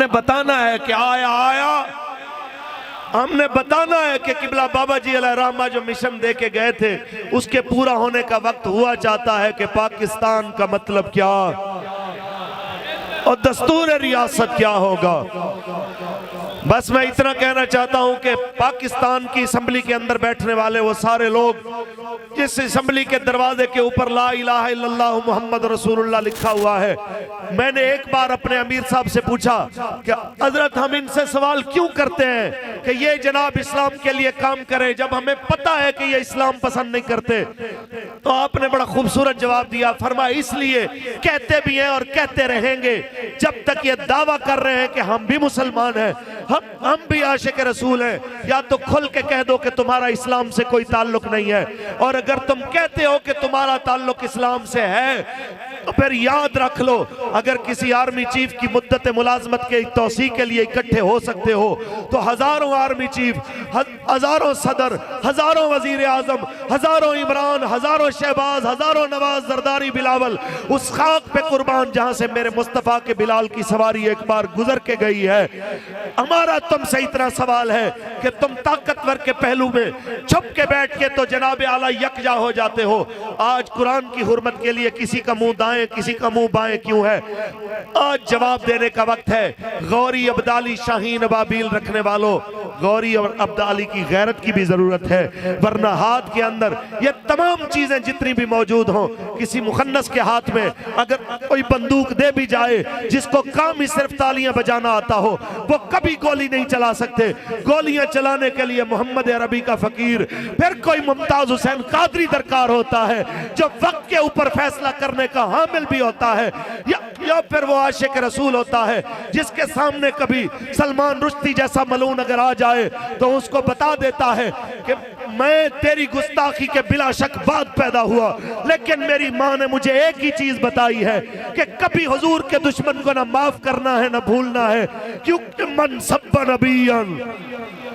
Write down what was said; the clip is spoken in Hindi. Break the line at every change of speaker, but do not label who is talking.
हमने बताना है कि आया आया, हमने बताना है कि किबला बाबा जी अलैहिर्रहमा जो मिशन दे के गए थे उसके पूरा होने का वक्त हुआ चाहता है कि पाकिस्तान का मतलब क्या और दस्तूर रियासत क्या होगा। बस मैं इतना कहना चाहता हूं कि पाकिस्तान की असम्बली के अंदर बैठने वाले वो सारे लोग जिस असम्बली के दरवाजे के ऊपर ला इलाहा इल्लल्लाह मुहम्मद रसूलुल्लाह लिखा हुआ है, मैंने एक बार अपने अमीर साहब से पूछा कि हजरत हम इनसे सवाल क्यों करते हैं कि ये जनाब इस्लाम के लिए काम करें जब हमें पता है कि ये इस्लाम पसंद नहीं करते। तो आपने बड़ा खूबसूरत जवाब दिया, फरमाया इसलिए कहते भी हैं और कहते रहेंगे जब तक ये दावा कर रहे हैं कि हम भी मुसलमान हैं, हम भी आशिक रसूल हैं। या तो खुल के कह दो कि तुम्हारा इस्लाम से कोई ताल्लुक नहीं है, और अगर तुम कहते हो कि तुम्हारा ताल्लुक इस्लाम से है तो फिर याद रख लो, अगर किसी आर्मी चीफ की मुद्दत मुलाजमत के तौसी के लिए इकट्ठे हो सकते हो तो हजारों आर्मी चीफ, हजारों सदर, हजारों वजीर आजम, हजारों इमरान, हजारों शहबाज, हजारों नवाज, जरदारी, बिलावल उस खाक पे कुर्बान जहां से मेरे मुस्तफा के बिलाल की सवारी एक बार गुजर के गई है। हमारा तुमसे इतना सवाल है कि तुम ताकतवर के पहलू में छुप के बैठ के तो जनाब आला यकजा हो जाते हो। आज कुरान की हुर्मत के लिए किसी का मुंह दाएं किसी का मुंह बाएं क्यों है? आज जवाब देने का वक्त है। गौरी अब्दाली शाहीन अबाबील रखने वालों, गौरी और अब्दाली की गैरत की भी जरूरत है, वरना हाथ के अंदर ये तमाम चीजें जितनी भी मौजूद हों, किसी मुखन्नस के हाथ में अगर कोई बंदूक दे भी जाए जिसको काम ही सिर्फ तालियां बजाना आता हो, वो कभी गोली नहीं चला सकते। गोलियां चलाने के लिए मोहम्मद अरबी का फकीर, फिर कोई मुमताज हुसैन कादरी दरकार होता है जो वक्त के ऊपर फैसला करने का हामिल भी होता है, या फिर वो आशिक रसूल होता है जिसके सामने कभी सलमान रुश्दी जैसा मलून अगर आ जाए तो उसको बता देता है कि मैं तेरी गुस्ताखी के बिला शक बाद पैदा हुआ, लेकिन मेरी माँ ने मुझे एक ही चीज बताई है कि कभी हुजूर के दुश्मन को ना माफ करना है ना भूलना है, क्योंकि मन सब्बा नबियन